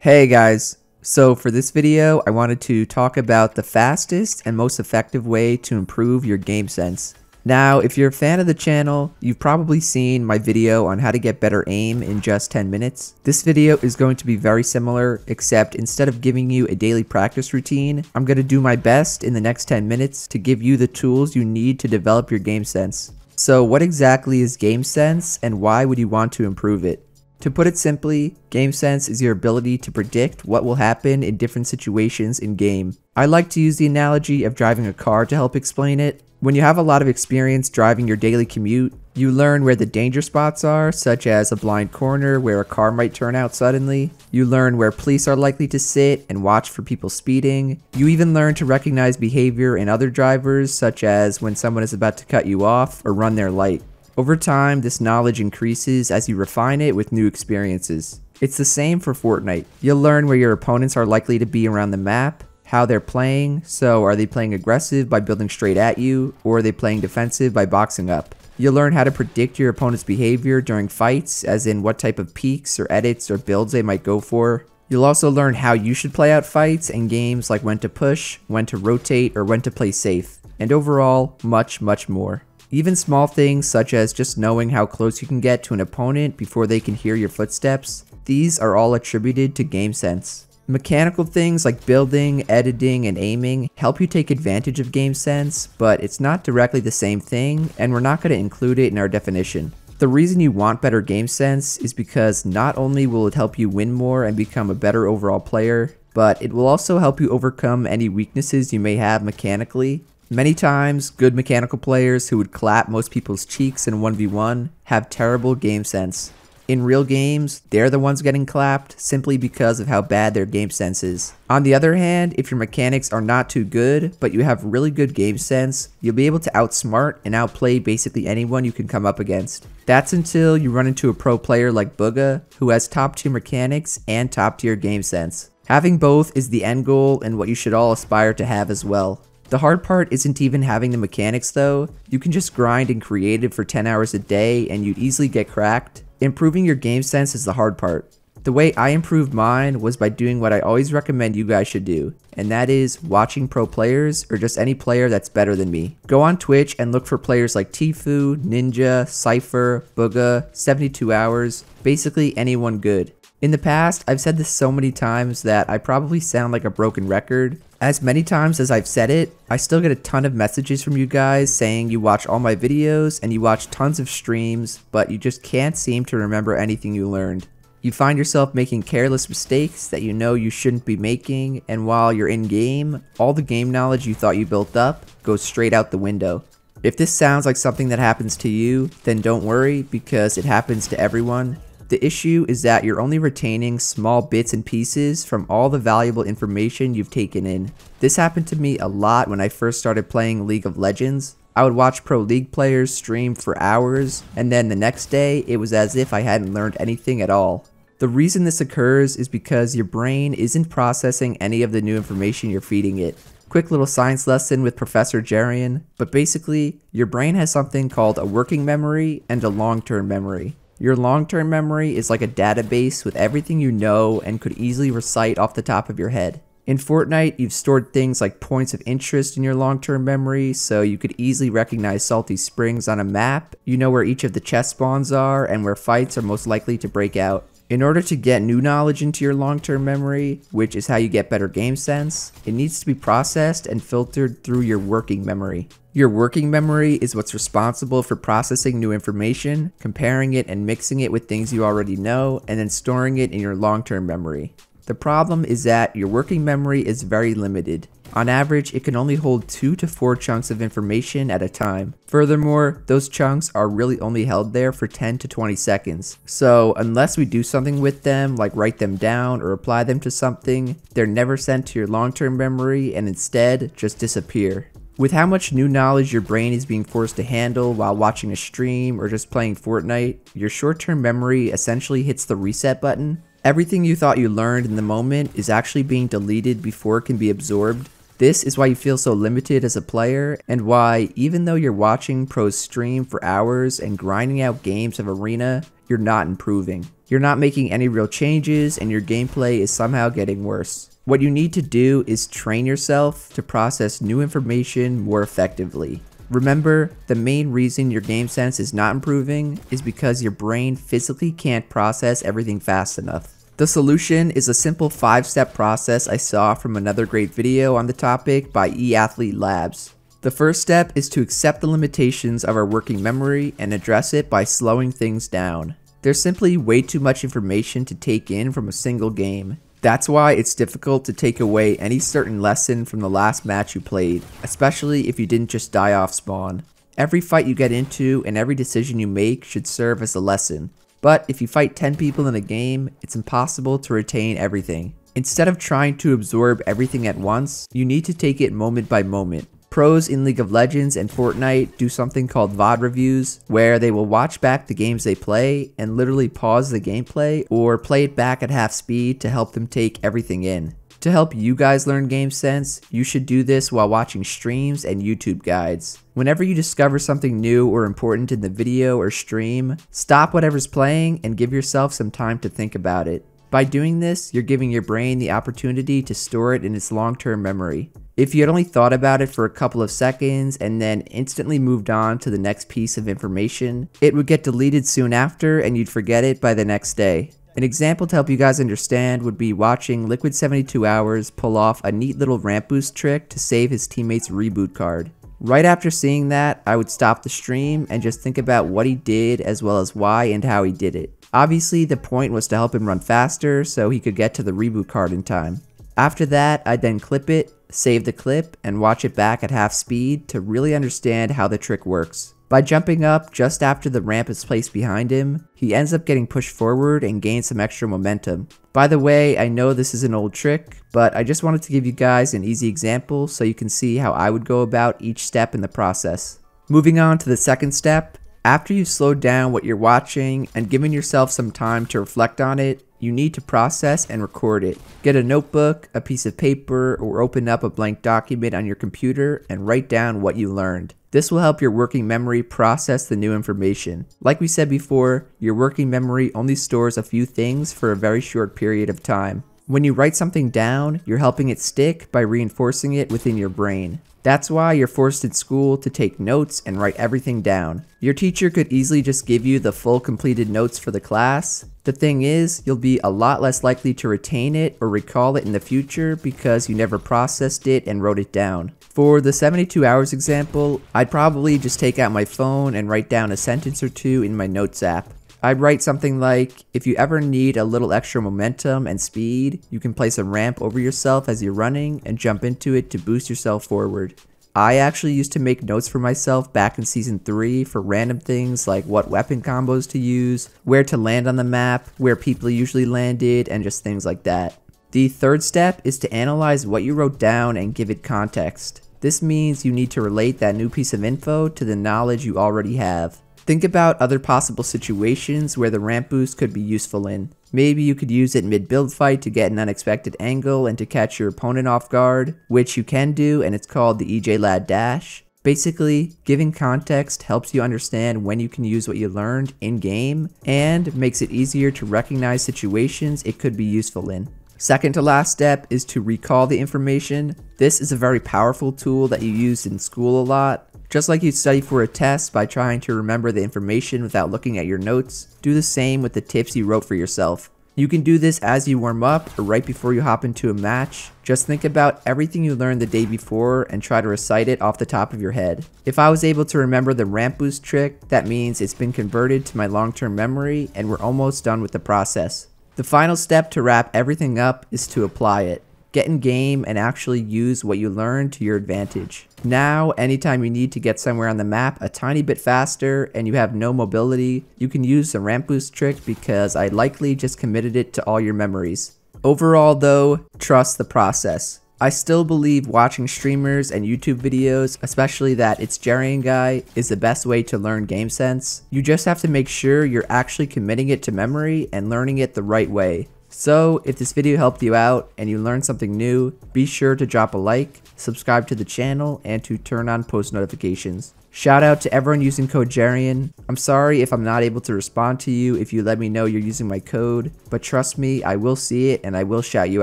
Hey guys, so for this video I wanted to talk about the fastest and most effective way to improve your game sense. Now if you're a fan of the channel, you've probably seen my video on how to get better aim in just 10 minutes. This video is going to be very similar, except instead of giving you a daily practice routine, I'm going to do my best in the next 10 minutes to give you the tools you need to develop your game sense. So what exactly is game sense and why would you want to improve it? To put it simply, game sense is your ability to predict what will happen in different situations in game. I like to use the analogy of driving a car to help explain it. When you have a lot of experience driving your daily commute, you learn where the danger spots are, such as a blind corner where a car might turn out suddenly. You learn where police are likely to sit and watch for people speeding. You even learn to recognize behavior in other drivers, such as when someone is about to cut you off or run their light. Over time, this knowledge increases as you refine it with new experiences. It's the same for Fortnite. You'll learn where your opponents are likely to be around the map, how they're playing, so are they playing aggressive by building straight at you, or are they playing defensive by boxing up. You'll learn how to predict your opponent's behavior during fights, as in what type of peeks or edits or builds they might go for. You'll also learn how you should play out fights and games, like when to push, when to rotate, or when to play safe, and overall, much more. Even small things such as just knowing how close you can get to an opponent before they can hear your footsteps, these are all attributed to game sense. Mechanical things like building, editing, and aiming help you take advantage of game sense, but it's not directly the same thing, and we're not going to include it in our definition. The reason you want better game sense is because not only will it help you win more and become a better overall player, but it will also help you overcome any weaknesses you may have mechanically. Many times, good mechanical players who would clap most people's cheeks in 1v1 have terrible game sense. In real games, they're the ones getting clapped simply because of how bad their game sense is. On the other hand, if your mechanics are not too good, but you have really good game sense, you'll be able to outsmart and outplay basically anyone you can come up against. That's until you run into a pro player like Bugha, who has top tier mechanics and top tier game sense. Having both is the end goal and what you should all aspire to have as well. The hard part isn't even having the mechanics though. You can just grind and creative for 10 hours a day and you'd easily get cracked. Improving your game sense is the hard part. The way I improved mine was by doing what I always recommend you guys should do, and that is watching pro players or just any player that's better than me. Go on Twitch and look for players like Tfue, Ninja, Cypher, Bugha, 72 Hours, basically anyone good. In the past, I've said this so many times that I probably sound like a broken record. As many times as I've said it, I still get a ton of messages from you guys saying you watch all my videos and you watch tons of streams, but you just can't seem to remember anything you learned. You find yourself making careless mistakes that you know you shouldn't be making, and while you're in game, all the game knowledge you thought you built up goes straight out the window. If this sounds like something that happens to you, then don't worry because it happens to everyone. The issue is that you're only retaining small bits and pieces from all the valuable information you've taken in. This happened to me a lot when I first started playing League of Legends. I would watch pro league players stream for hours, and then the next day it was as if I hadn't learned anything at all. The reason this occurs is because your brain isn't processing any of the new information you're feeding it. Quick little science lesson with itsJerian, but basically, your brain has something called a working memory and a long-term memory. Your long-term memory is like a database with everything you know and could easily recite off the top of your head. In Fortnite, you've stored things like points of interest in your long-term memory, so you could easily recognize salty springs on a map, you know where each of the chest spawns are, and where fights are most likely to break out. In order to get new knowledge into your long-term memory, which is how you get better game sense, it needs to be processed and filtered through your working memory. Your working memory is what's responsible for processing new information, comparing it and mixing it with things you already know, and then storing it in your long-term memory. The problem is that your working memory is very limited. On average, it can only hold 2 to 4 chunks of information at a time. Furthermore, those chunks are really only held there for 10 to 20 seconds. So unless we do something with them, like write them down or apply them to something, they're never sent to your long-term memory and instead just disappear. With how much new knowledge your brain is being forced to handle while watching a stream or just playing Fortnite, your short-term memory essentially hits the reset button. Everything you thought you learned in the moment is actually being deleted before it can be absorbed. This is why you feel so limited as a player, and why, even though you're watching pros stream for hours and grinding out games of arena, you're not improving. You're not making any real changes and your gameplay is somehow getting worse. What you need to do is train yourself to process new information more effectively. Remember, the main reason your game sense is not improving is because your brain physically can't process everything fast enough. The solution is a simple 5-step process I saw from another great video on the topic by eAthlete Labs. The first step is to accept the limitations of our working memory and address it by slowing things down. There's simply way too much information to take in from a single game. That's why it's difficult to take away any certain lesson from the last match you played, especially if you didn't just die off spawn. Every fight you get into and every decision you make should serve as a lesson. But if you fight 10 people in a game, it's impossible to retain everything. Instead of trying to absorb everything at once, you need to take it moment by moment. Pros in League of Legends and Fortnite do something called VOD reviews, where they will watch back the games they play and literally pause the gameplay or play it back at half speed to help them take everything in. To help you guys learn game sense, you should do this while watching streams and YouTube guides. Whenever you discover something new or important in the video or stream, stop whatever's playing and give yourself some time to think about it. By doing this, you're giving your brain the opportunity to store it in its long-term memory. If you had only thought about it for a couple of seconds and then instantly moved on to the next piece of information, it would get deleted soon after and you'd forget it by the next day. An example to help you guys understand would be watching Liquid 72 Hours pull off a neat little ramp boost trick to save his teammate's reboot card. Right after seeing that, I would stop the stream and just think about what he did as well as why and how he did it. Obviously, the point was to help him run faster so he could get to the reboot card in time. After that, I'd then clip it, save the clip, and watch it back at half speed to really understand how the trick works. By jumping up just after the ramp is placed behind him, he ends up getting pushed forward and gains some extra momentum. By the way, I know this is an old trick, but I just wanted to give you guys an easy example so you can see how I would go about each step in the process. Moving on to the second step, after you've slowed down what you're watching and given yourself some time to reflect on it, you need to process and record it. Get a notebook, a piece of paper, or open up a blank document on your computer and write down what you learned. This will help your working memory process the new information. Like we said before, your working memory only stores a few things for a very short period of time. When you write something down, you're helping it stick by reinforcing it within your brain. That's why you're forced in school to take notes and write everything down. Your teacher could easily just give you the full completed notes for the class. The thing is, you'll be a lot less likely to retain it or recall it in the future because you never processed it and wrote it down. For the 72 hours example, I'd probably just take out my phone and write down a sentence or two in my notes app. I'd write something like, if you ever need a little extra momentum and speed, you can place a ramp over yourself as you're running and jump into it to boost yourself forward. I actually used to make notes for myself back in Season 3 for random things like what weapon combos to use, where to land on the map, where people usually landed, and just things like that. The third step is to analyze what you wrote down and give it context. This means you need to relate that new piece of info to the knowledge you already have. Think about other possible situations where the ramp boost could be useful in. Maybe you could use it mid-build fight to get an unexpected angle and to catch your opponent off guard, which you can do, and it's called the ejLad dash. Basically, giving context helps you understand when you can use what you learned in-game, and makes it easier to recognize situations it could be useful in. Second to last step is to recall the information. This is a very powerful tool that you use in school a lot. Just like you'd study for a test by trying to remember the information without looking at your notes, do the same with the tips you wrote for yourself. You can do this as you warm up or right before you hop into a match. Just think about everything you learned the day before and try to recite it off the top of your head. If I was able to remember the ramp boost trick, that means it's been converted to my long-term memory and we're almost done with the process. The final step to wrap everything up is to apply it. Get in game and actually use what you learned to your advantage. Now, anytime you need to get somewhere on the map a tiny bit faster and you have no mobility, you can use the ramp boost trick because I likely just committed it to all your memories. Overall though, trust the process. I still believe watching streamers and YouTube videos, especially that itsJerian guy, is the best way to learn game sense. You just have to make sure you're actually committing it to memory and learning it the right way. So if this video helped you out and you learned something new, be sure to drop a like, subscribe to the channel, and to turn on post notifications. Shout out to everyone using code JERIan. I'm sorry if I'm not able to respond to you if you let me know you're using my code, but trust me, I will see it and I will shout you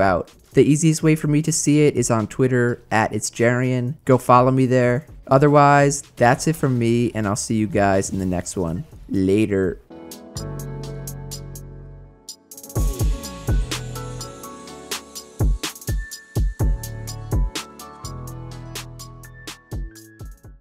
out. The easiest way for me to see it is on Twitter at itsJerian. Go follow me there. Otherwise, that's it from me and I'll see you guys in the next one. Later.